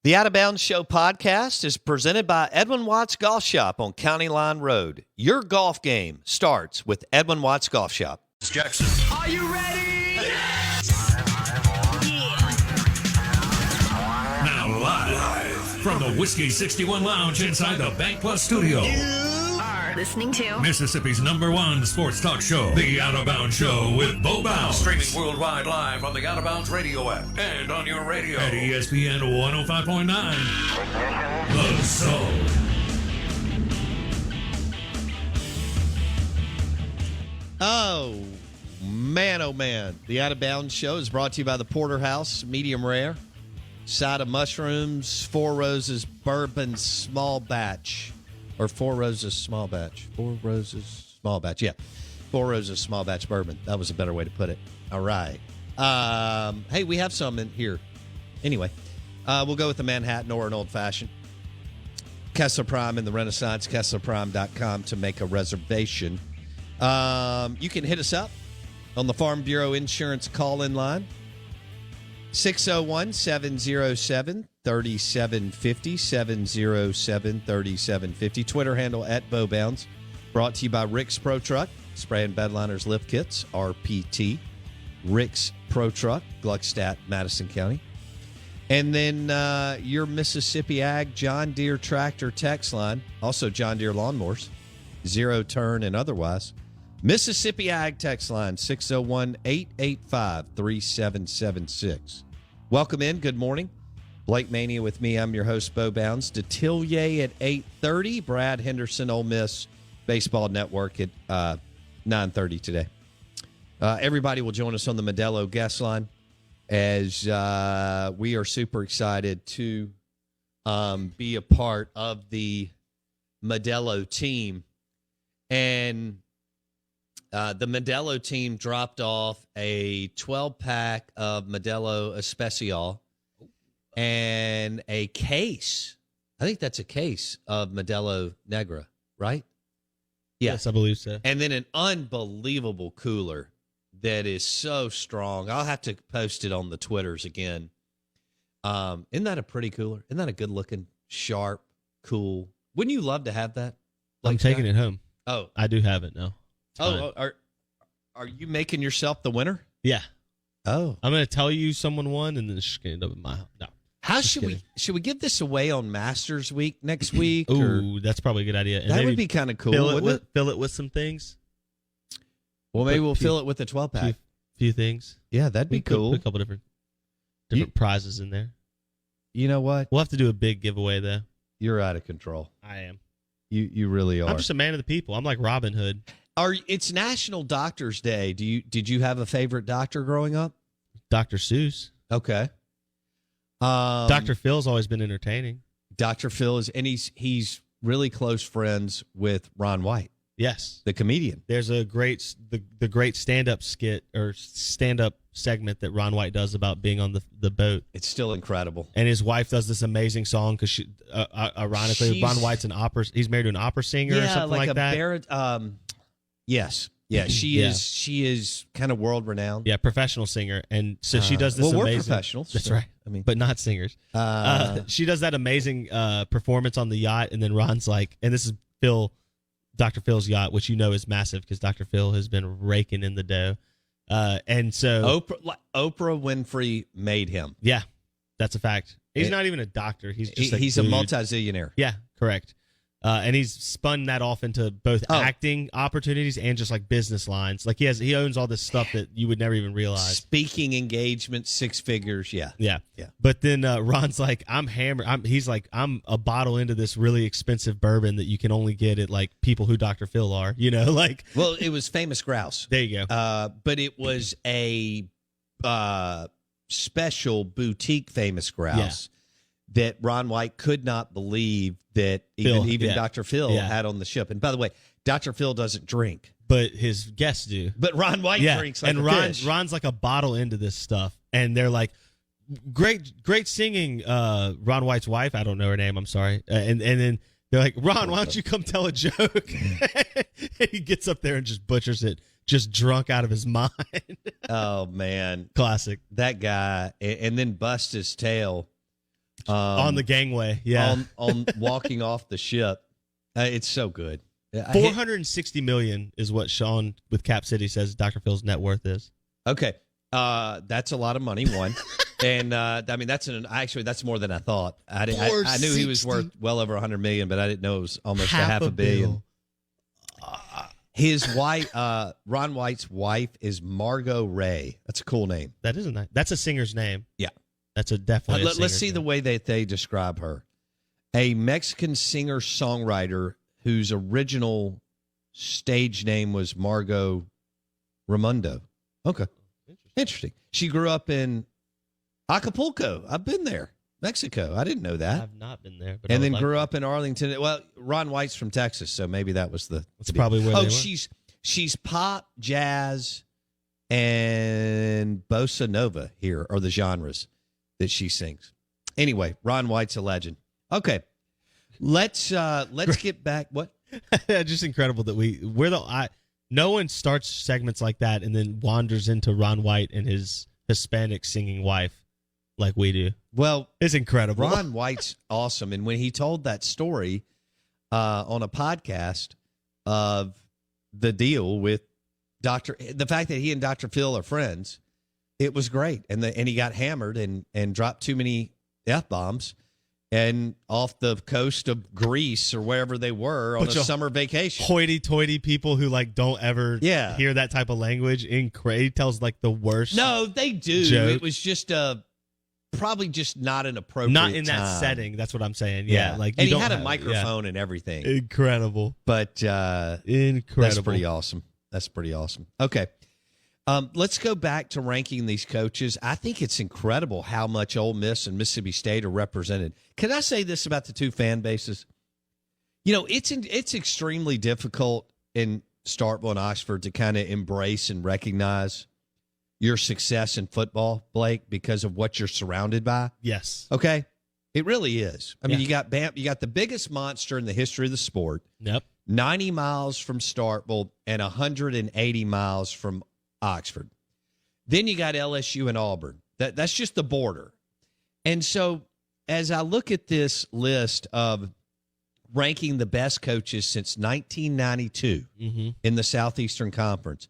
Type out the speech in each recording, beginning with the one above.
The Out of Bounds Show podcast is presented by Edwin Watts Golf Shop on County Line Road. Your golf game starts with Edwin Watts Golf Shop. Jackson. Are you ready? Now live from the Whiskey 61 Lounge inside the Bank Plus studio. You are listening to Mississippi's #1 sports talk show, The Out of Bounds Show with Bo Bounds. Streaming worldwide live on the Out of Bounds radio app and on your radio at ESPN 105.9. The Zone. Oh, man. The Out of Bounds Show is brought to you by the Porterhouse, medium rare. Side of mushrooms, Four Roses bourbon small batch. Or Four Roses small batch. Four Roses small batch. Yeah. Four Roses small batch bourbon. That was a better way to put it. All right. Hey, we have some in here. Anyway, we'll go with the Manhattan or an old fashioned. Kessler Prime in the Renaissance, KesslerPrime.com to make a reservation. You can hit us up on the Farm Bureau Insurance call-in line. 601-707-3750, 707-3750. Twitter handle at BoBounds. Brought to you by Rick's Pro Truck. Spray and Bedliners lift kits, RPT. Rick's Pro Truck, Gluckstadt, Madison County. And then your Mississippi Ag John Deere tractor text line. Also John Deere lawnmowers. Zero turn and otherwise. Mississippi Ag text line, 601-885-3776. Welcome in. Good morning. Blake Mania with me. I'm your host, Bo Bounds. Detillier at 8:30. Brad Henderson, Ole Miss Baseball Network at 9:30 today. Everybody will join us on the Modelo guest line as we are super excited to be a part of the Modelo team. And the Modelo team dropped off a 12-pack of Modelo Especial and a case. I think that's a case of Modelo Negra, right? Yeah. Yes, I believe so. And then an unbelievable cooler that is so strong. I'll have to post it on the Twitters again. Isn't that a pretty cooler? Isn't that a good-looking, sharp, cool? Wouldn't you love to have that? I'm taking it home. Oh. I do have it now. Oh, are you making yourself the winner? Yeah. Oh. I'm going to tell you someone won, and then it's just going to end up in my house. No. How should we give this away on Masters Week next week? Ooh, that's probably a good idea. And that would be kind of cool. Fill it with some things. Well, maybe we'll fill it with a 12-pack. Few things. Yeah, that'd be cool. Put a couple different prizes in there. You know what? We'll have to do a big giveaway, though. You're out of control. I am. You really are. I'm just a man of the people. I'm like Robin Hood. It's National Doctors Day. Did you have a favorite doctor growing up? Dr. Seuss. Okay. Dr. Phil's always been entertaining. Dr. Phil is, and he's really close friends with Ron White. Yes, the comedian. There's a great the great stand-up skit or stand-up segment that Ron White does about being on the boat. It's still incredible. And his wife does this amazing song because she, ironically, Ron White's an opera. He's married to an opera singer or something like that. Yes. Yeah, she is kind of world renowned. Yeah, professional singer, and so she does this. Well, amazing, we're professionals. That's so, right. I mean, but not singers. She does that amazing performance on the yacht, and then Ron's like, and this is Dr. Phil's yacht, which is massive because Dr. Phil has been raking in the dough, and so Oprah Winfrey made him. Yeah, that's a fact. He's not even a doctor. He's just he's a multi-zillionaire. Yeah, correct. And he's spun that off into both acting opportunities and just like business lines. Like he owns all this stuff that you would never even realize. Speaking engagements, 6 figures. Yeah. But then Ron's like, I'm hammered. He's like, I'm a bottle into this really expensive bourbon that you can only get at like people who Dr. Phil are. Like. Well, it was Famous Grouse. There you go. But it was a special boutique Famous Grouse. Yeah. That Ron White could not believe that even Dr. Phil had on the ship. And by the way, Dr. Phil doesn't drink. But his guests do. But Ron White drinks like and Ron's like a bottle into this stuff. And they're like, great singing, Ron White's wife. I don't know her name. I'm sorry. And then they're like, Ron, why don't you come tell a joke? And he gets up there and just butchers it, just drunk out of his mind. Oh, man. Classic. That guy. And then bust his tail on the gangway. Yeah, on walking off the ship. It's so good. $460 million is what Sean with Cap City says Dr. Phil's net worth is. Okay, that's a lot of money. One, and that's more than I thought. I knew he was worth well over $100 million, but I didn't know it was almost half a billion. His wife, Ron White's wife, is Margot Ray. That's a cool name. That is a nice. That's a singer's name. Yeah, that's definitely. Let's see the way that they describe her. A Mexican singer-songwriter whose original stage name was Margot Raimondo. Okay. Interesting. She grew up in Acapulco. I've been there. Mexico. I didn't know that. I've not been there. But and then grew up in Arlington. Well, Ron White's from Texas, so maybe that was That's probably where they were. She's pop, jazz, and bossa nova here are the genres that she sings. Anyway, Ron White's a legend. Okay. Let's get back. What? Just incredible that no one starts segments like that and then wanders into Ron White and his Hispanic singing wife like we do. Well, it's incredible. Ron White's awesome, and when he told that story on a podcast of the deal with the fact that he and Dr. Phil are friends, it was great, and he got hammered and dropped too many F-bombs. And off the coast of Greece or wherever they were on a summer vacation. Hoity-toity people who don't ever hear that type of language. He tells the worst. No, they do. Joke. It was just probably just not an appropriate Not in time. That setting. That's what I'm saying. Yeah. And he had a microphone and everything. Incredible. But incredible. That's pretty awesome. Okay. Let's go back to ranking these coaches. I think it's incredible how much Ole Miss and Mississippi State are represented. Can I say this about the two fan bases? It's extremely difficult in Starkville and Oxford to kind of embrace and recognize your success in football, Blake, because of what you're surrounded by. Yes. Okay? It really is. I mean, you got the biggest monster in the history of the sport. Yep. 90 miles from Starkville and 180 miles from Oxford. Then you got LSU and Auburn. That's just the border. And so as I look at this list of ranking the best coaches since 1992 in the Southeastern Conference,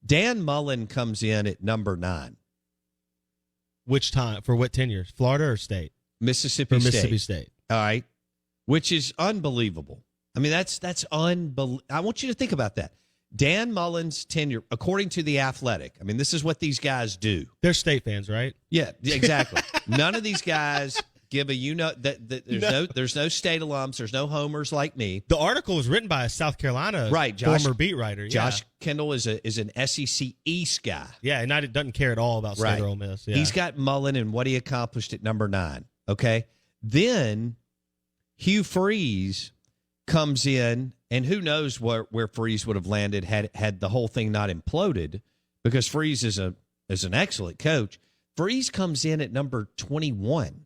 Dan Mullen comes in at number 9. Which time? For what tenure? Florida or State? Mississippi State. Mississippi State. All right. Which is unbelievable. I mean, that's unbelievable. I want you to think about that. Dan Mullen's tenure, according to The Athletic, I mean, this is what these guys do. They're State fans, right? Yeah, exactly. None of these guys give there's no State alums, there's no homers like me. The article was written by a South Carolina former beat writer. Josh Kendall is an SEC East guy. Yeah, and doesn't care at all about State or Ole Miss. Yeah. He's got Mullen and what he accomplished at number 9. Okay, then Hugh Freeze comes in, and who knows where Freeze would have landed had the whole thing not imploded, because Freeze is an excellent coach. Freeze comes in at number 21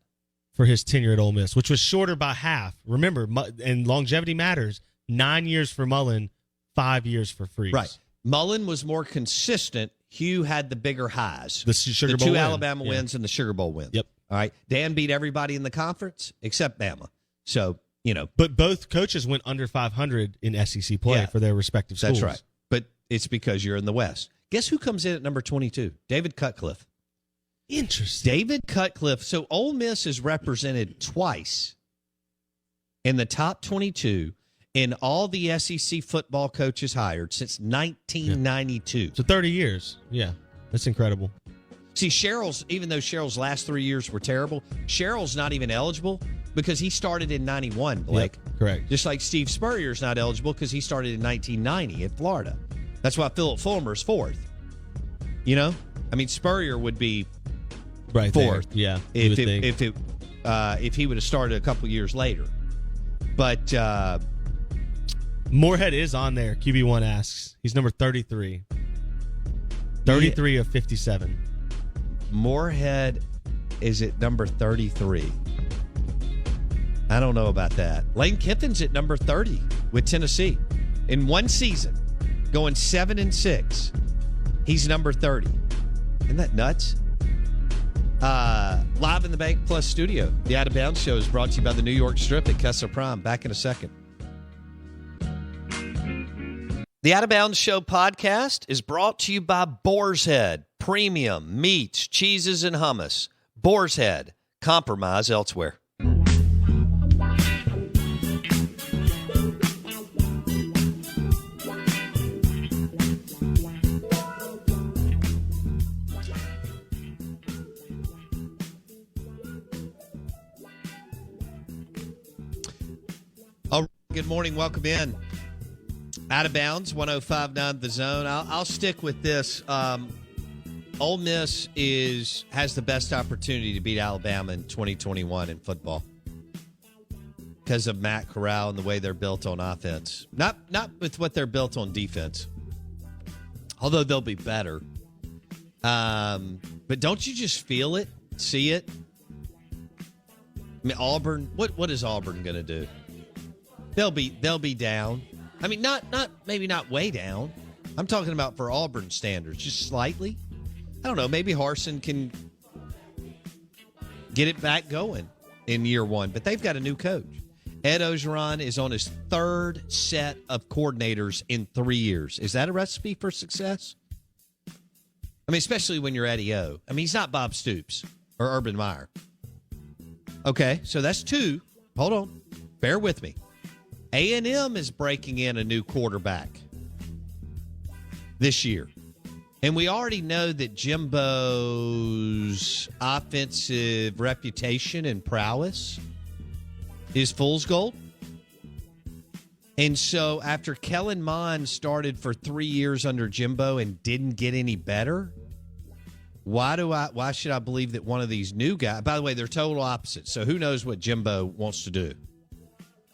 for his tenure at Ole Miss, which was shorter by half. Remember, and longevity matters. 9 years for Mullen, 5 years for Freeze. Right. Mullen was more consistent. Hugh had the bigger highs. The Sugar Bowl two win. Alabama wins and the Sugar Bowl win. Yep. All right. Dan beat everybody in the conference except Bama. So, But both coaches went under 500 in SEC play for their respective schools. That's right. But it's because you're in the West. Guess who comes in at number 22? David Cutcliffe. Interesting. David Cutcliffe. So Ole Miss is represented twice in the top 22 in all the SEC football coaches hired since 1992. Yeah. So 30 years. Yeah. That's incredible. See, even though Cheryl's last 3 years were terrible, Cheryl's not even eligible because he started in 91, Blake. Yep, correct. Just like Steve Spurrier's not eligible because he started in 1990 at Florida. That's why Philip Fulmer's 4th. I mean, Spurrier would be right 4th. There. Yeah. If he would have started a couple years later. But Moorhead is on there. QB1 asks. He's number 33. 33 of 57. Moorhead is at number 33. I don't know about that. Lane Kiffin's at number 30 with Tennessee. In one season, going 7-6, he's number 30. Isn't that nuts? Live in the Bank Plus studio. The Out of Bounds Show is brought to you by the New York Strip at Kessler Prime. Back in a second. The Out of Bounds Show podcast is brought to you by Boar's Head. Premium meats, cheeses, and hummus. Boar's Head. Compromise elsewhere. Good morning. Welcome in. Out of Bounds, 105.9 The Zone. I'll stick with this. Ole Miss has the best opportunity to beat Alabama in 2021 in football because of Matt Corral and the way they're built on offense. Not with what they're built on defense, although they'll be better. But don't you just feel it, see it? I mean, Auburn. What is Auburn going to do? They'll be down. I mean, maybe not way down. I'm talking about for Auburn standards, just slightly. I don't know. Maybe Harsin can get it back going in year one, but they've got a new coach. Ed Ogeron is on his third set of coordinators in 3 years. Is that a recipe for success? I mean, especially when you're Eddie O. I mean, he's not Bob Stoops or Urban Meyer. Okay, so that's two. Hold on. Bear with me. A&M is breaking in a new quarterback this year. And we already know that Jimbo's offensive reputation and prowess is fool's gold. And so after Kellen Mond started for 3 years under Jimbo and didn't get any better, why should I believe that one of these new guys, by the way, they're total opposites. So who knows what Jimbo wants to do?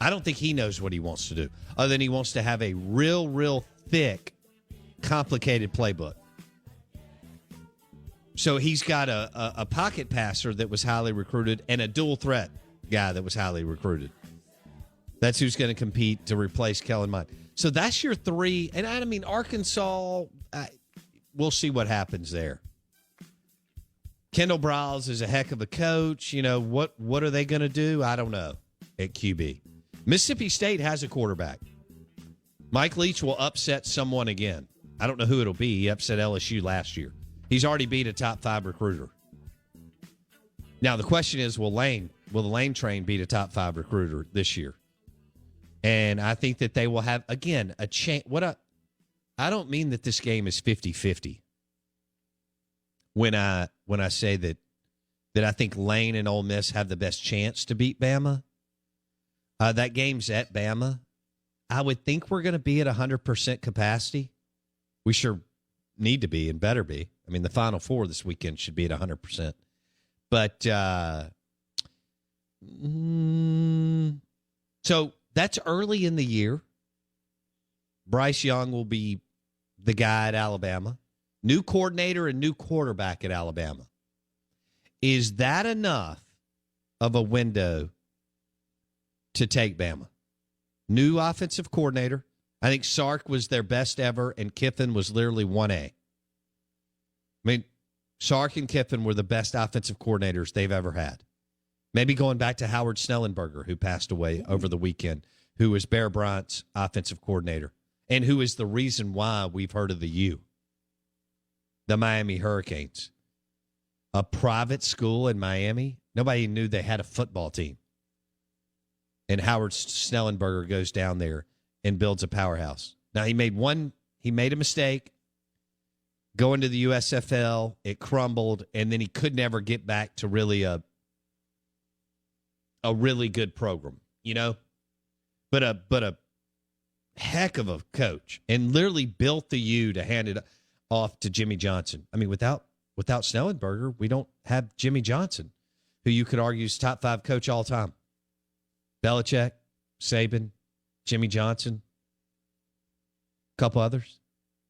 I don't think he knows what he wants to do, other than he wants to have a real thick, complicated playbook. So he's got a pocket passer that was highly recruited and a dual threat guy that was highly recruited. That's who's going to compete to replace Kellen Mond. So that's your three. And I mean, Arkansas, we'll see what happens there. Kendall Briles is a heck of a coach. You know, what are they going to do? I don't know at QB. Mississippi State has a quarterback. Mike Leach will upset someone again. I don't know who it'll be. He upset LSU last year. He's already beat a top 5 recruiter. Now, the question is, will the Lane train beat a top 5 recruiter this year? And I think that they will have, again, a chance. I don't mean that this game is 50-50 when I say that I think Lane and Ole Miss have the best chance to beat Bama. That game's at Bama. I would think we're going to be at 100% capacity. We sure need to be and better be. I mean, the Final Four this weekend should be at 100%. But so that's early in the year. Bryce Young will be the guy at Alabama. New coordinator and new quarterback at Alabama. Is that enough of a window to take Bama? New offensive coordinator. I think Sark was their best ever, and Kiffin was literally 1A. I mean, Sark and Kiffin were the best offensive coordinators they've ever had. Maybe going back to Howard Snellenberger, who passed away over the weekend, who was Bear Bryant's offensive coordinator, and who is the reason why we've heard of the U, the Miami Hurricanes. A private school in Miami. Nobody knew they had a football team. And Howard Snellenberger goes down there and builds a powerhouse. Now, he made a mistake going to the USFL. It crumbled, and then he could never get back to really a really good program, you know? But a heck of a coach, and literally built the U to hand it off to Jimmy Johnson. I mean, without Snellenberger, we don't have Jimmy Johnson, who you could argue is top 5 coach all time. Belichick, Saban, Jimmy Johnson, a couple others.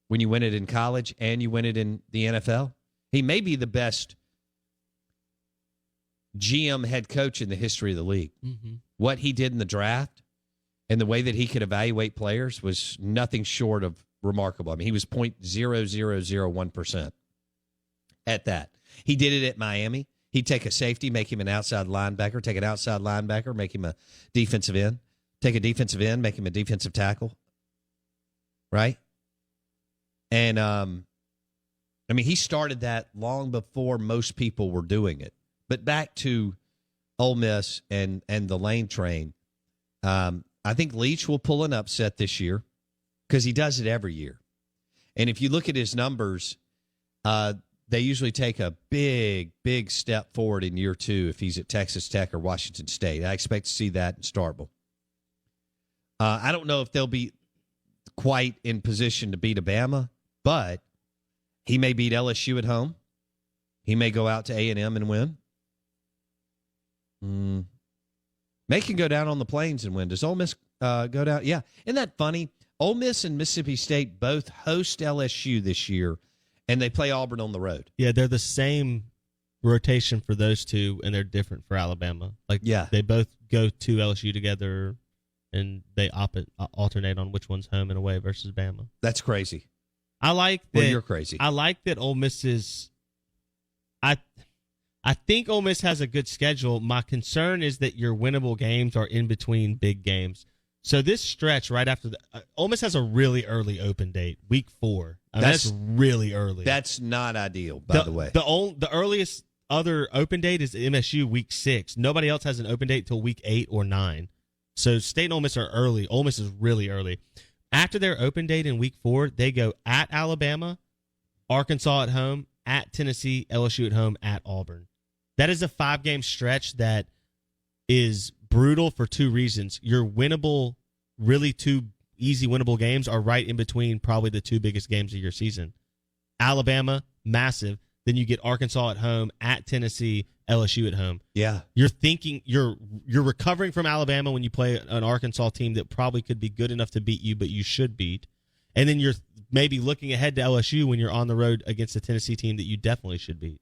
When you win it in college and you win it in the NFL, he may be the best GM head coach in the history of the league. Mm-hmm. What he did in the draft and the way that he could evaluate players was nothing short of remarkable. I mean, he was 0.0001% at that. He did it at Miami. He'd take a safety, make him an outside linebacker, take an outside linebacker, make him a defensive end, take a defensive end, make him a defensive tackle, right? And, he started that long before most people were doing it. But back to Ole Miss and the lane train, I think Leach will pull an upset this year because he does it every year. And if you look at his numbers, they usually take a big, big step forward in year two if he's at Texas Tech or Washington State. I expect to see that in Starkville. I don't know if they'll be quite in position to beat Alabama, but he may beat LSU at home. He may go out to A&M and win. May can go down on the Plains and win. Does Ole Miss go down? Yeah. Isn't that funny? Ole Miss and Mississippi State both host LSU this year, and they play Auburn on the road. Yeah, they're the same rotation for those two, and they're different for Alabama. They both go to LSU together, and they alternate on which one's home and away versus Bama. That's crazy. I like that. Well, you're crazy. I like that Ole Miss is. I think Ole Miss has a good schedule. My concern is that your winnable games are in between big games. So this stretch right after Ole Miss has a really early open date, week 4. That's really early. That's not ideal, by the way. The earliest other open date is MSU week 6. Nobody else has an open date till week 8 or 9. So State and Ole Miss are early. Ole Miss is really early. After their open date in week 4, they go at Alabama, Arkansas at home, at Tennessee, LSU at home, at Auburn. That is a 5-game stretch that is brutal for 2 reasons. Your winnable, really 2 easy winnable games are right in between probably the 2 biggest games of your season. Alabama, massive. Then you get Arkansas at home, at Tennessee, LSU at home. Yeah. You're recovering from Alabama when you play an Arkansas team that probably could be good enough to beat you, but you should beat. And then you're maybe looking ahead to LSU when you're on the road against a Tennessee team that you definitely should beat.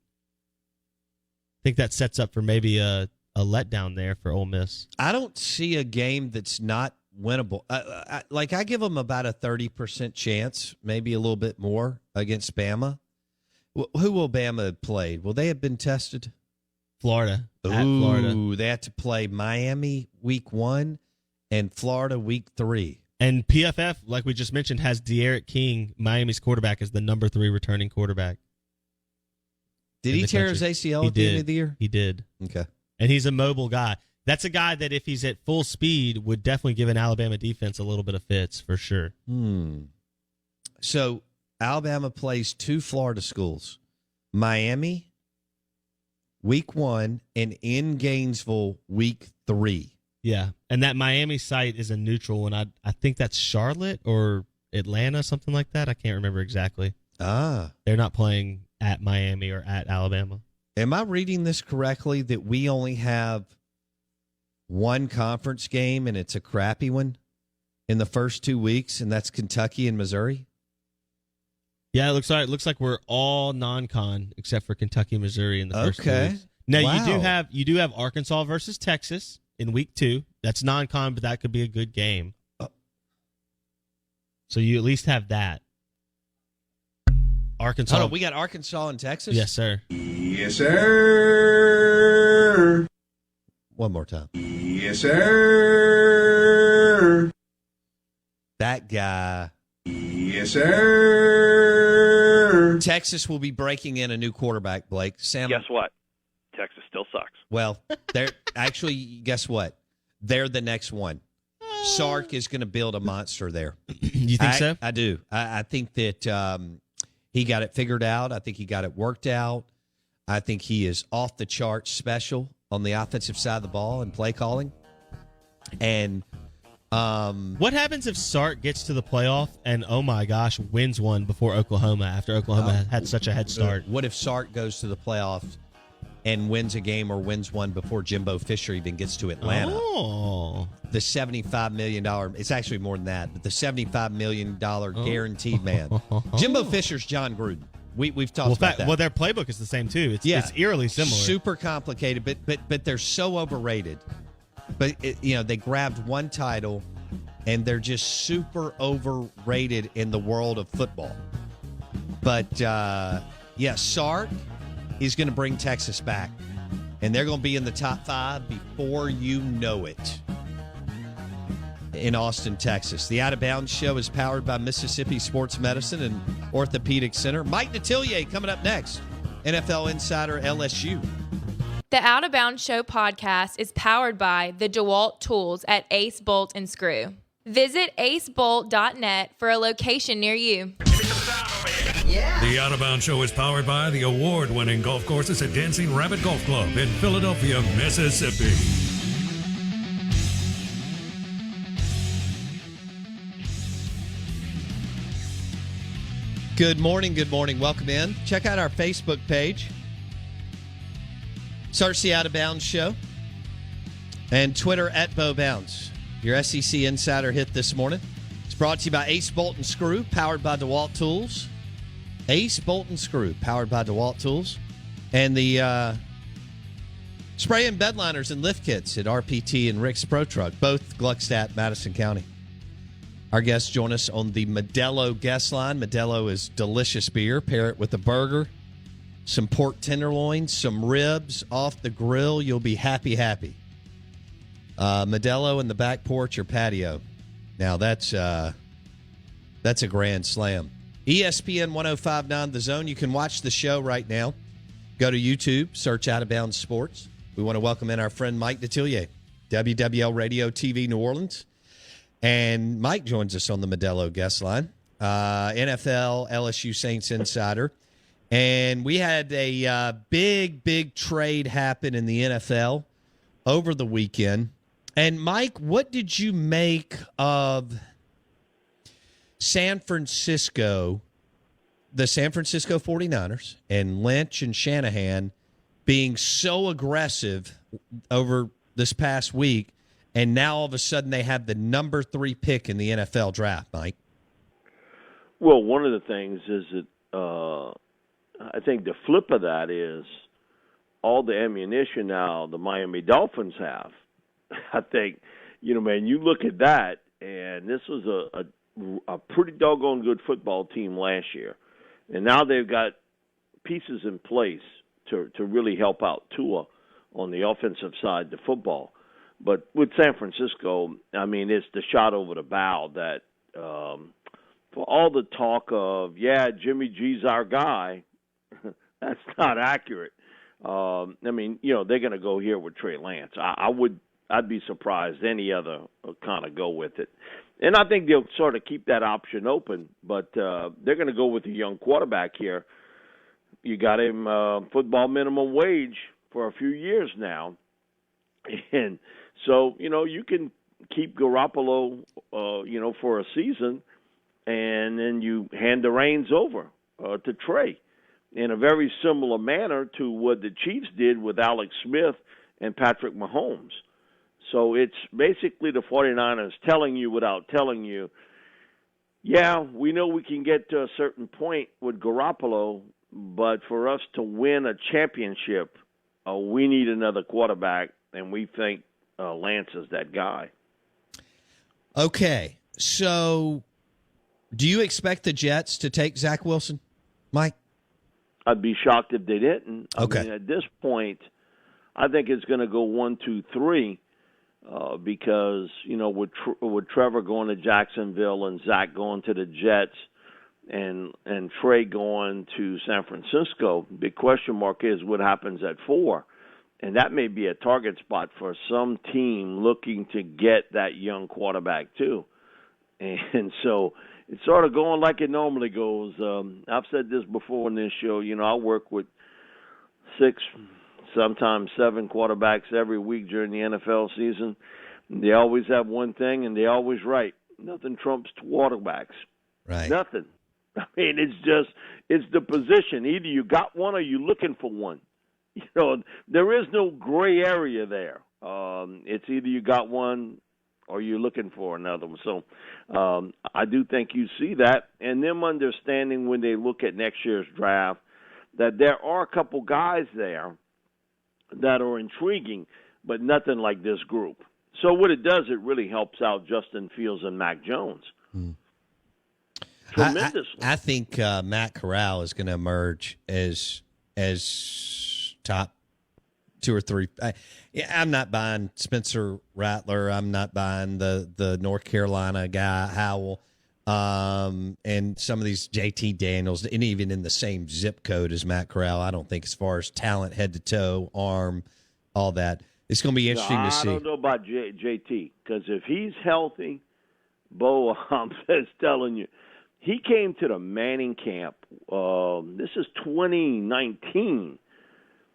I think that sets up for maybe a letdown there for Ole Miss. I don't see a game that's not winnable. I give them about a 30% chance, maybe a little bit more against Bama. Who will Bama have played? Will they have been tested? Florida. At Florida. They have to play Miami week 1 and Florida week 3. And PFF, like we just mentioned, has De'Aaron King, Miami's quarterback, as the number 3 returning quarterback. Did he tear his ACL at the end of the year? He did. Okay. And he's a mobile guy. That's a guy that if he's at full speed would definitely give an Alabama defense a little bit of fits for sure. So Alabama plays 2 Florida schools, Miami week 1 and in Gainesville week 3. Yeah, and that Miami site is a neutral one. I think that's Charlotte or Atlanta, something like that. I can't remember exactly. They're not playing at Miami or at Alabama. Am I reading this correctly that we only have one conference game and it's a crappy one in the first 2 weeks, and that's Kentucky and Missouri? Yeah, it looks like we're all non-con except for Kentucky and Missouri in the first 2 weeks. Now you do have Arkansas versus Texas in week 2. That's non-con, but that could be a good game. So you at least have that. Arkansas. Hold on, we got Arkansas and Texas? Yes, sir. Yes, sir. One more time. Yes, sir. That guy. Yes, sir. Texas will be breaking in a new quarterback, Blake. Sam. Guess what? Texas still sucks. Well, they're actually, guess what? They're the next one. Sark is going to build a monster there. You think so? I do. I think that he got it figured out. I think he got it worked out. I think he is off the charts special on the offensive side of the ball and play calling. And what happens if Sark gets to the playoff and, oh my gosh, wins one before Oklahoma after Oklahoma had such a head start? What if Sark goes to the playoffs and wins a game or wins one before Jimbo Fisher even gets to Atlanta? Oh. The $75 million, it's actually more than that, but the $75 million guaranteed man. Jimbo Fisher's John Gruden. We've talked about that. Well, their playbook is the same, too. It's eerily similar. Super complicated, but they're so overrated. But, they grabbed one title, and they're just super overrated in the world of football. But, Sark is going to bring Texas back. and they're going to be in the top 5 before you know it in Austin, Texas. The Out of Bounds Show is powered by Mississippi Sports Medicine and Orthopedic Center. Mike Detillier coming up next. NFL Insider LSU. The Out of Bounds Show podcast is powered by the DeWalt tools at Ace Bolt and Screw. Visit acebolt.net for a location near you. The Out of Bounds Show is powered by the award-winning golf courses at Dancing Rabbit Golf Club in Philadelphia, Mississippi. Good morning. Welcome in. Check out our Facebook page. Search the Out of Bounds Show. And Twitter at Bo Bounds. Your SEC Insider hit this morning. It's brought to you by Ace Bolt and Screw, powered by DeWalt Tools. Ace Bolt and Screw, powered by DeWalt Tools. And the spray and bedliners and lift kits at RPT and Rick's Pro Truck, both Gluckstadt, Madison County. Our guests join us on the Modelo guest line. Modelo is delicious beer. Pair it with a burger, some pork tenderloins, some ribs off the grill. You'll be happy. Modelo in the back porch or patio. Now that's a grand slam. ESPN 105.9 The Zone. You can watch the show right now. Go to YouTube, search Out of Bounds Sports. We want to welcome in our friend Mike Detillier, WWL Radio TV New Orleans. And Mike joins us on the Modelo guest line, NFL LSU Saints insider. And we had a big trade happen in the NFL over the weekend. And, Mike, what did you make of San Francisco, the San Francisco 49ers, and Lynch and Shanahan being so aggressive over this past week, and now all of a sudden they have the number 3 pick in the NFL draft, Mike? Well, one of the things is that I think the flip of that is all the ammunition now the Miami Dolphins have. I think, man, you look at that, and this was a pretty doggone good football team last year. And now they've got pieces in place to really help out Tua on the offensive side of football. But with San Francisco, I mean, it's the shot over the bow that for all the talk of, Jimmy G's our guy, that's not accurate. I mean, they're going to go here with Trey Lance. I'd be surprised any other kind of go with it. And I think they'll sort of keep that option open, but they're going to go with a young quarterback here. You got him football minimum wage for a few years now. And so, you can keep Garoppolo, for a season, and then you hand the reins over to Trey in a very similar manner to what the Chiefs did with Alex Smith and Patrick Mahomes. So it's basically the 49ers telling you without telling you, we know we can get to a certain point with Garoppolo, but for us to win a championship, we need another quarterback, and we think Lance is that guy. Okay, so do you expect the Jets to take Zach Wilson, Mike? I'd be shocked if they didn't. Okay. I mean, at this point, I think it's going to go 1, 2, 3 because, with Trevor going to Jacksonville and Zach going to the Jets and Trey going to San Francisco, big question mark is what happens at 4. And that may be a target spot for some team looking to get that young quarterback too. And so it's sort of going like it normally goes. I've said this before on this show. I work with 6, sometimes 7 quarterbacks every week during the NFL season. They always have one thing, and they always right. Nothing trumps quarterbacks. Right. Nothing. I mean, it's the position. Either you got one or you're looking for one. There is no gray area there. It's either you got one or you're looking for another one. So I do think you see that. And them understanding when they look at next year's draft that there are a couple guys there that are intriguing, but nothing like this group. So what it does, it really helps out Justin Fields and Mac Jones. Tremendously. I think Matt Corral is going to emerge as top 2 or 3. I'm not buying Spencer Rattler. I'm not buying the North Carolina guy, Howell, and some of these JT Daniels, and even in the same zip code as Matt Corral. I don't think as far as talent, head to toe, arm, all that. It's going to be interesting to see. I don't know about JT, because if he's healthy, Bo, I'm just telling you, he came to the Manning camp. This is 2019.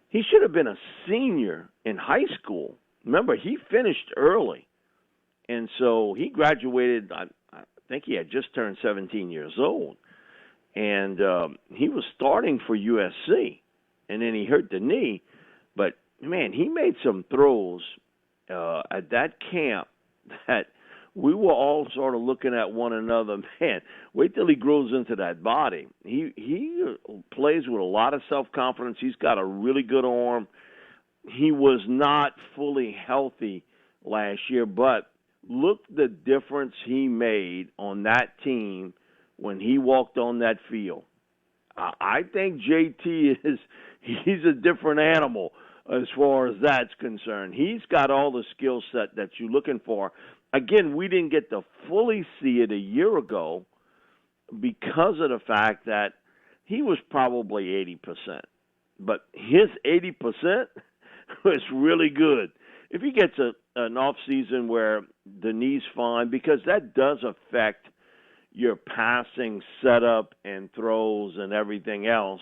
He should have been a senior in high school. Remember, he finished early. And so he graduated, I think he had just turned 17 years old. And he was starting for USC. And then he hurt the knee. But, man, he made some throws at that camp that we were all sort of looking at one another. Man, wait till he grows into that body. He plays with a lot of self-confidence. He's got a really good arm. He was not fully healthy last year, but look the difference he made on that team when he walked on that field. I think JT he's a different animal as far as that's concerned. He's got all the skill set that you're looking for. Again, we didn't get to fully see it a year ago because of the fact that he was probably 80%. But his 80% was really good. If he gets an off season where the knee's fine, because that does affect your passing setup and throws and everything else,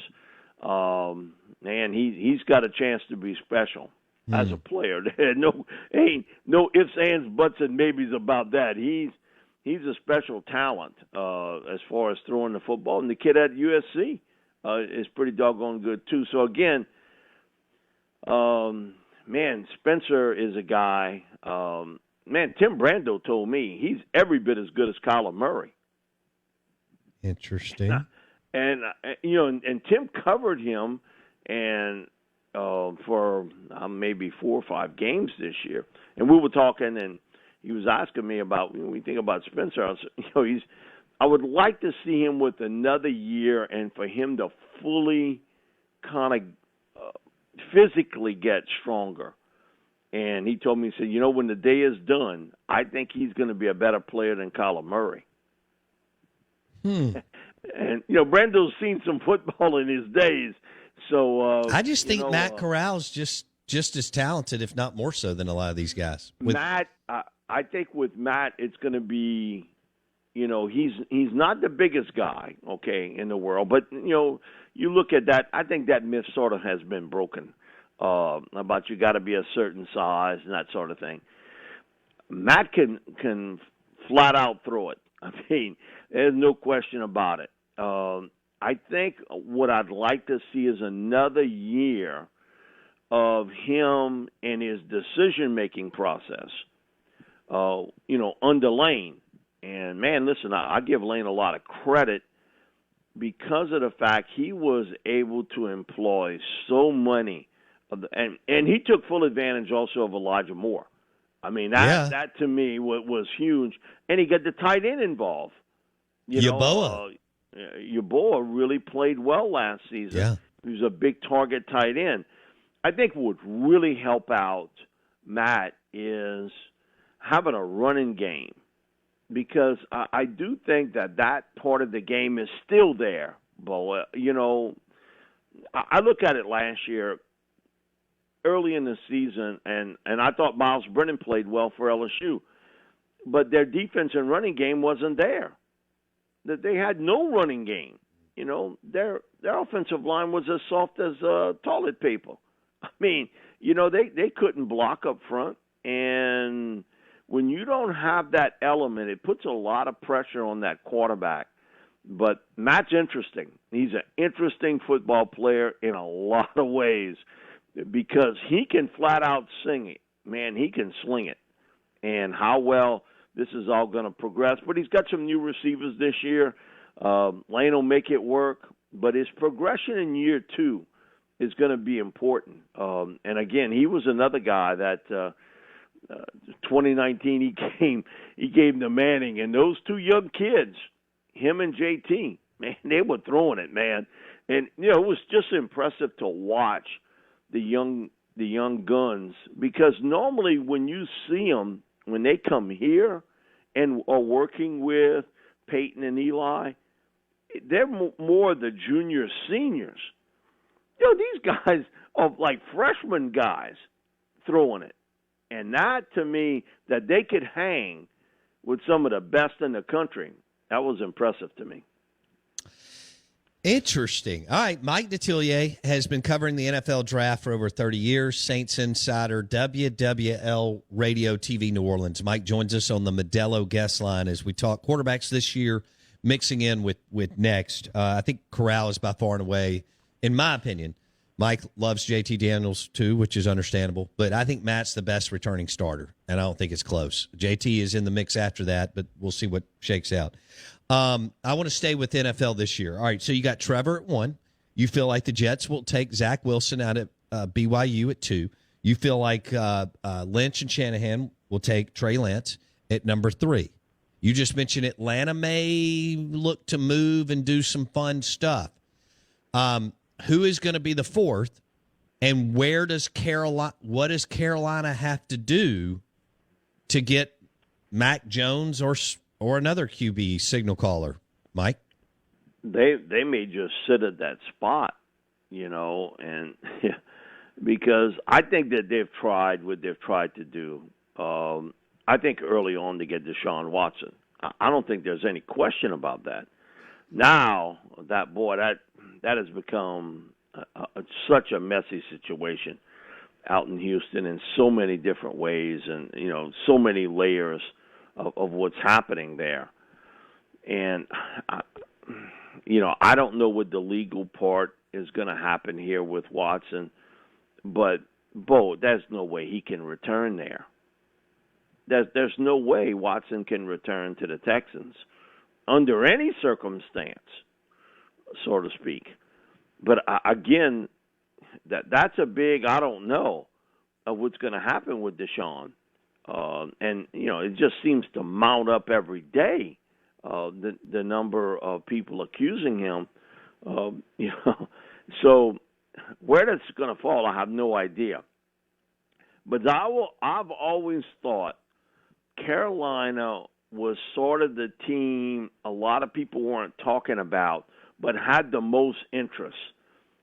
man, he's got a chance to be special. As a player, ain't no ifs, ands, buts, and maybes about that. He's a special talent as far as throwing the football, and the kid at USC is pretty doggone good too. So again, man, Spencer is a guy. Man, Tim Brando told me he's every bit as good as Kyler Murray. Interesting. And and Tim covered him and. For maybe 4 or 5 games this year, and we were talking, and he was asking me about when we think about Spencer. I would like to see him with another year, and for him to fully kind of physically get stronger. And he told me, he said, when the day is done, I think he's going to be a better player than Kyler Murray. And Brando's seen some football in his days. So I just think Matt Corral's just as talented, if not more so, than a lot of these guys. Matt, I think with Matt, it's going to be, he's not the biggest guy, okay, in the world. But, you look at that, I think that myth sort of has been broken about you got to be a certain size and that sort of thing. Matt can flat out throw it. I mean, there's no question about it. I think what I'd like to see is another year of him and his decision-making process, under Lane. And, man, listen, I give Lane a lot of credit because of the fact he was able to employ so many. And he took full advantage also of Elijah Moore. I mean, that to me was huge. And he got the tight end involved. Yeboah. Yeboah really played well last season. Yeah. He was a big target tight end. I think what would really help out Matt is having a running game, because I do think that part of the game is still there, Bo. I look at it last year, early in the season, and I thought Miles Brennan played well for LSU, but their defense and running game wasn't there. That they had no running game. Their offensive line was as soft as toilet paper. I mean, they couldn't block up front. And when you don't have that element, it puts a lot of pressure on that quarterback. But Matt's interesting. He's an interesting football player in a lot of ways because he can flat out sing it. Man, he can sling it. And how well this is all going to progress. But he's got some new receivers this year. Lane will make it work. But his progression in year 2 is going to be important. And, again, he was another guy that 2019 he gave the Manning. And those 2 young kids, him and JT, man, they were throwing it, man. And, it was just impressive to watch the young the young guns, because normally when you see them, when they come here and are working with Peyton and Eli, they're more the junior seniors. These guys are like freshman guys throwing it. And that, to me, that they could hang with some of the best in the country, that was impressive to me. Interesting. All right, Mike Detillier has been covering the NFL draft for over 30 years. Saints insider, WWL Radio TV New Orleans. Mike joins us on the Modelo guest line as we talk quarterbacks this year, mixing in with next. I think Corral is by far and away, in my opinion. Mike loves JT Daniels too, which is understandable, but I think Matt's the best returning starter, and I don't think it's close. JT is in the mix after that, but we'll see what shakes out. I want to stay with NFL this year. All right, so you got Trevor at 1. You feel like the Jets will take Zach Wilson out at BYU at 2. You feel like Lynch and Shanahan will take Trey Lance at number 3. You just mentioned Atlanta may look to move and do some fun stuff. Who is going to be the 4th, and what does Carolina have to do to get Mac Jones or another QB signal caller, Mike? They may just sit at that spot, and because I think that they've tried what they've tried to do. I think early on to get Deshaun Watson. I don't think there's any question about that. Now, that has become such a messy situation out in Houston in so many different ways, and so many layers of what's happening there. And I don't know what the legal part is going to happen here with Watson, but there's no way he can return there. There's no way Watson can return to the Texans under any circumstance, so to speak. But again, that's a big I don't know of what's going to happen with Deshaun. And it just seems to mount up every day, the number of people accusing him. So where that's going to fall, I have no idea. But I've always thought Carolina was sort of the team a lot of people weren't talking about, but had the most interest.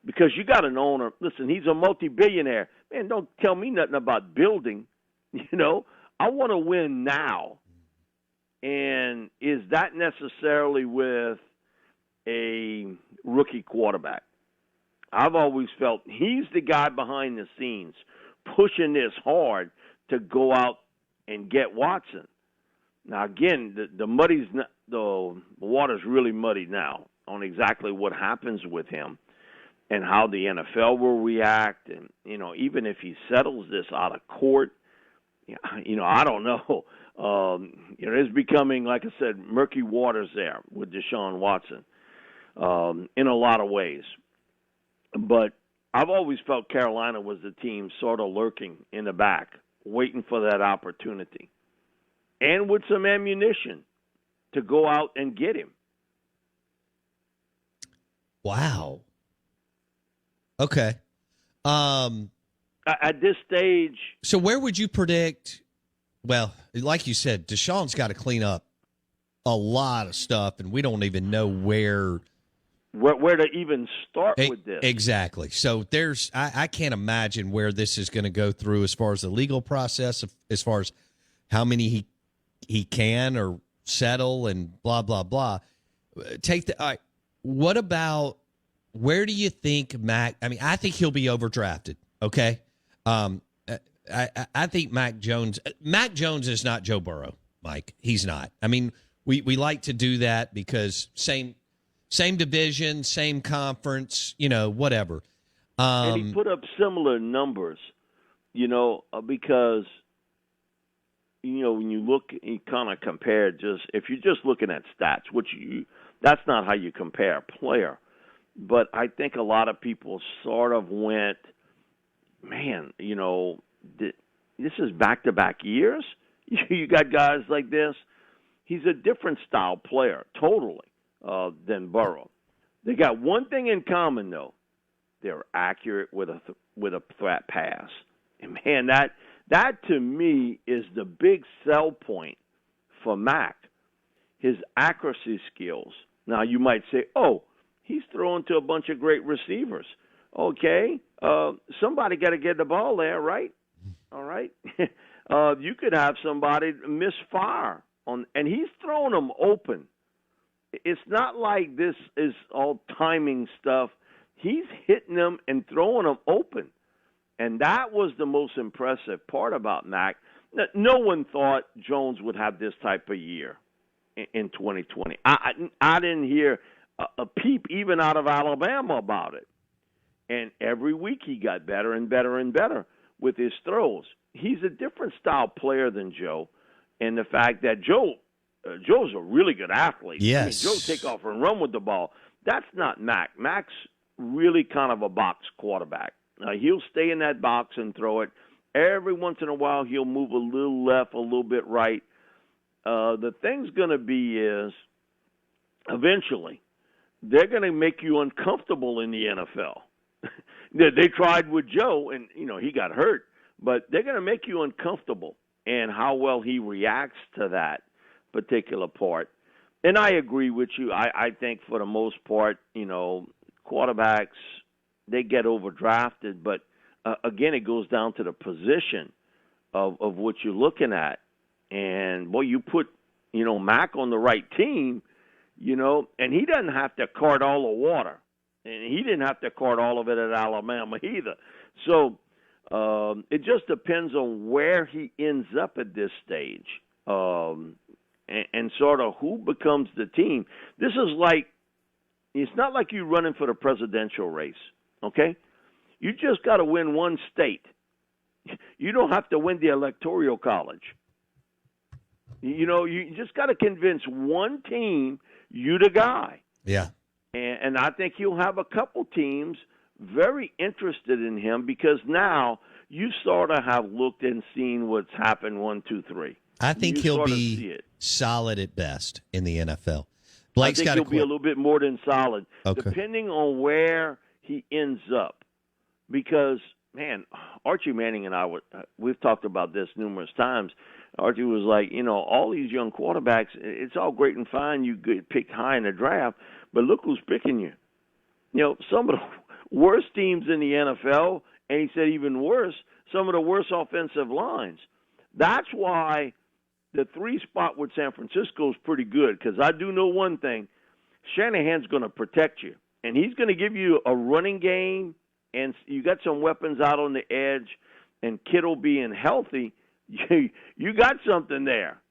Because you got an owner, listen, he's a multi-billionaire. Man, don't tell me nothing about building. I want to win now. And is that necessarily with a rookie quarterback? I've always felt he's the guy behind the scenes pushing this hard to go out and get Watson. Now, again, the water's really muddy now on exactly what happens with him and how the NFL will react. And, even if he settles this out of court, I don't know. It's becoming, like I said, murky waters there with Deshaun Watson in a lot of ways. But I've always felt Carolina was the team sort of lurking in the back, waiting for that opportunity, and with some ammunition to go out and get him. Wow. Okay. At this stage. So where would you predict? Well, like you said, Deshaun's got to clean up a lot of stuff, and we don't even know where to even start with this. Exactly. So I can't imagine where this is going to go through as far as the legal process, as far as how many he can or settle and blah, blah, blah. What about, where do you think Mac, I think he'll be overdrafted. Okay. I think Mac Jones is not Joe Burrow, Mike. He's not. We like to do that because same division, same conference, whatever. And he put up similar numbers, because, when you look, you kind of compare if you're just looking at stats, that's not how you compare a player. But I think a lot of people sort of went, man, this is back-to-back years. You got guys like this. He's a different style player, totally, than Burrow. They got one thing in common, though. They're accurate with a threat pass. And man, that to me is the big sell point for Mac. His accuracy skills. Now you might say, "Oh, he's throwing to a bunch of great receivers." Okay, somebody got to get the ball there, right? All right. You could have somebody misfire on, and he's throwing them open. It's not like this is all timing stuff. He's hitting them and throwing them open. And that was the most impressive part about Mac. No one thought Jones would have this type of year in 2020. I didn't hear a peep even out of Alabama about it. And every week he got better and better and better with his throws. He's a different style player than Joe. And the fact that Joe's a really good athlete. Yes. I mean, Joe take off and run with the ball. That's not Mac. Mac's really kind of a box quarterback. He'll stay in that box and throw it. Every once in a while, he'll move a little left, a little bit right. The thing's going to be is eventually they're going to make you uncomfortable in the NFL. They tried with Joe, and, he got hurt. But they're going to make you uncomfortable and how well he reacts to that particular part. And I agree with you. I think for the most part, quarterbacks, they get overdrafted. But, again, it goes down to the position of what you're looking at. And, boy, you put, Mac on the right team, and he doesn't have to cart all the water. And he didn't have to cart all of it at Alabama either. So it just depends on where he ends up at this stage and sort of who becomes the team. This is like, it's not like you're running for the presidential race, okay? You just got to win one state. You don't have to win the electoral college. You just got to convince one team you the guy. Yeah. And I think you'll have a couple teams very interested in him because now you sort of have looked and seen what's happened 1, 2, 3. I think he'll be solid at best in the NFL. I think he'll be a little bit more than solid, okay, depending on where he ends up. Because, man, Archie Manning and I, we've talked about this numerous times. Archie was like, all these young quarterbacks, it's all great and fine. You get picked high in the draft, but look who's picking you. Some of the worst teams in the NFL, and he said even worse, some of the worst offensive lines. That's why the 3 spot with San Francisco is pretty good, because I do know one thing. Shanahan's going to protect you, and he's going to give you a running game, and you got some weapons out on the edge, and Kittle being healthy, you got something there.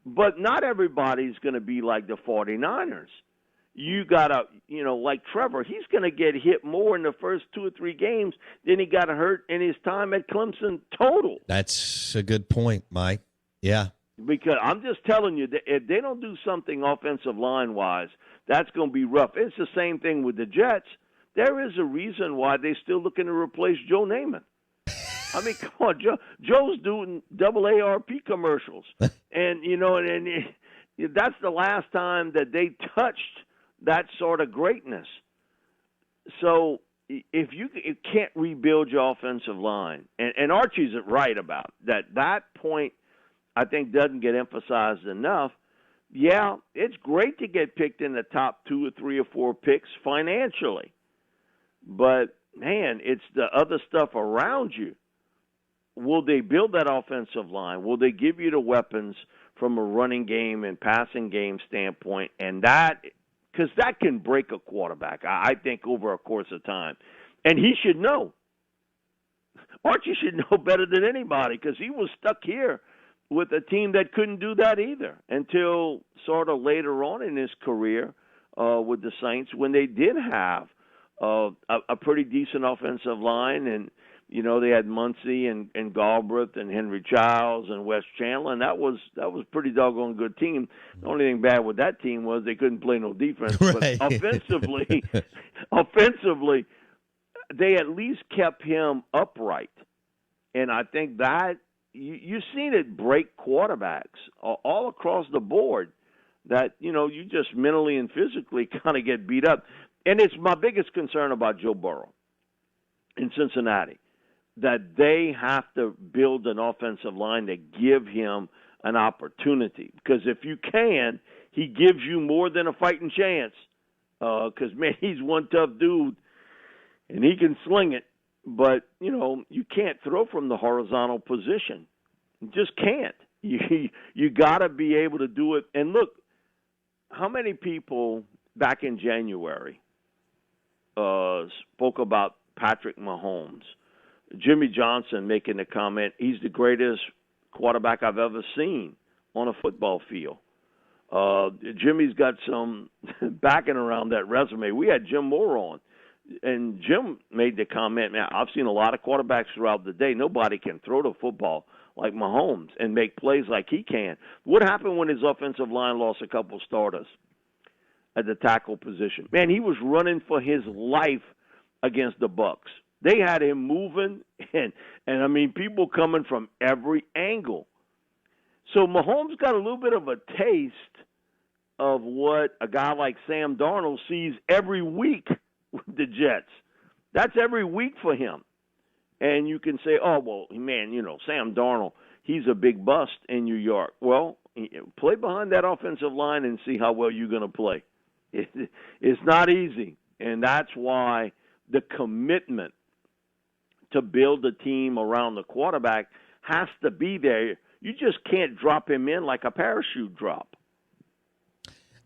But not everybody's going to be like the 49ers. You got to, like Trevor, he's going to get hit more in the first 2 or 3 games than he got hurt in his time at Clemson total. That's a good point, Mike. Yeah. Because I'm just telling you, that if they don't do something offensive line-wise, that's going to be rough. It's the same thing with the Jets. There is a reason why they're still looking to replace Joe Namath. I mean, come on, Joe's doing AARP commercials. And, that's the last time that they touched that sort of greatness. So if you can't rebuild your offensive line, and Archie's right about that point, I think doesn't get emphasized enough. Yeah, it's great to get picked in the top 2 or 3 or 4 picks financially. But, man, it's the other stuff around you. Will they build that offensive line? Will they give you the weapons from a running game and passing game standpoint? And that – because that can break a quarterback, I think, over a course of time. And he should know. Archie should know better than anybody because he was stuck here with a team that couldn't do that either until sort of later on in his career with the Saints when they did have a pretty decent offensive line. And, they had Muncie and Galbraith and Henry Childs and Wes Chandler, and that was pretty doggone good team. The only thing bad with that team was they couldn't play no defense. Right. But offensively, they at least kept him upright. And I think that you've seen it break quarterbacks all across the board that, you just mentally and physically kind of get beat up. And it's my biggest concern about Joe Burrow. in Cincinnati, that they have to build an offensive line to give him an opportunity. Because if you can, he gives you more than a fighting chance. Because, man, he's one tough dude, and he can sling it. But, you can't throw from the horizontal position. You just can't. You got to be able to do it. And look, how many people back in January spoke about Patrick Mahomes? Jimmy Johnson making the comment, he's the greatest quarterback I've ever seen on a football field. Jimmy's got some backing around that resume. We had Jim Moore on, and Jim made the comment, man, I've seen a lot of quarterbacks throughout the day. Nobody can throw the football like Mahomes and make plays like he can. What happened when his offensive line lost a couple starters at the tackle position? Man, he was running for his life against the Bucs. They had him moving, and I mean, people coming from every angle. So Mahomes got a little bit of a taste of what a guy like Sam Darnold sees every week with the Jets. That's every week for him. And you can say, oh, well, man, Sam Darnold, he's a big bust in New York. Well, play behind that offensive line and see how well you're going to play. It's not easy, and that's why the commitment to build a team around the quarterback has to be there. You just can't drop him in like a parachute drop.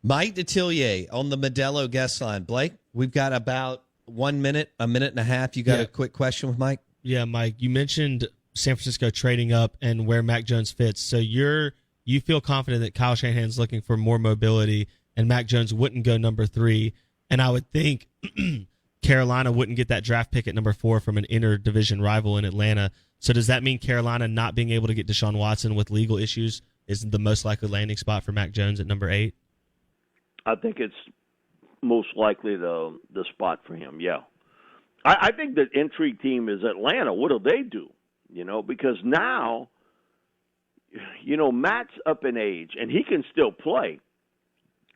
Mike Detillier on the Modelo guest line. Blake, we've got about 1 minute, a minute and a half. You got a quick question with Mike? Yeah, Mike, you mentioned San Francisco trading up and where Mac Jones fits. So you feel confident that Kyle Shanahan's looking for more mobility and Mac Jones wouldn't go number 3. And I would think Carolina wouldn't get that draft pick at number 4 from an inter-division rival in Atlanta. So does that mean Carolina not being able to get Deshaun Watson with legal issues is the most likely landing spot for Mac Jones at number 8? I think it's most likely the spot for him, yeah. I think the intrigue team is Atlanta. What do they do? Because now, Matt's up in age, and he can still play.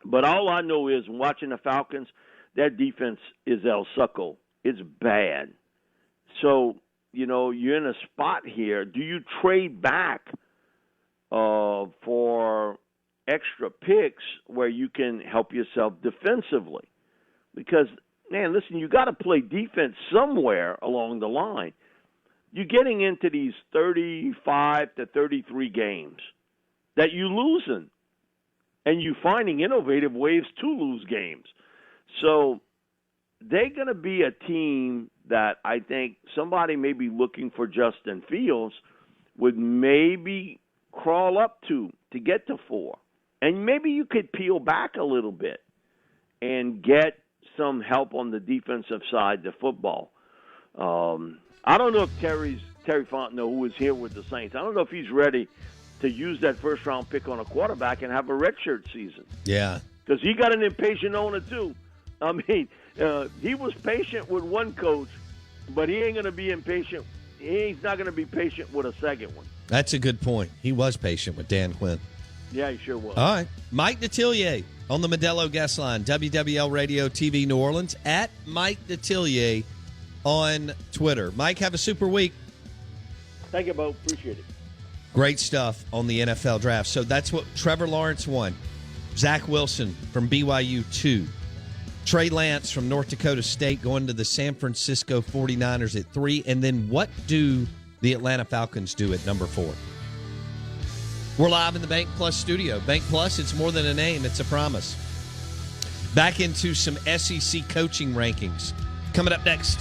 But all I know is watching the Falcons, their defense is El Succo. It's bad. So, you're in a spot here. Do you trade back for extra picks where you can help yourself defensively? Because, man, listen, you got to play defense somewhere along the line. You're getting into these 35 to 33 games that you're losing, and you're finding innovative ways to lose games. So they're going to be a team that I think somebody may be looking for Justin Fields would maybe crawl up to get to 4. And maybe you could peel back a little bit and get some help on the defensive side of football. I don't know if Terry Fontenot, who is here with the Saints, I don't know if he's ready to use that first-round pick on a quarterback and have a redshirt season. Yeah. Because he got an impatient owner, too. I mean, he was patient with one coach, but he ain't going to be impatient. He's not going to be patient with a second one. That's a good point. He was patient with Dan Quinn. Yeah, he sure was. All right. Mike Detillier on the Modelo guest line, WWL Radio TV New Orleans, at Mike Detillier on Twitter. Mike, have a super week. Thank you, Bo. Appreciate it. Great stuff on the NFL draft. So that's what Trevor Lawrence won. Zach Wilson from BYU 2. Trey Lance from North Dakota State going to the San Francisco 49ers at 3. And then what do the Atlanta Falcons do at number 4? We're live in the Bank Plus studio. Bank Plus, it's more than a name, it's a promise. Back into some SEC coaching rankings. Coming up next.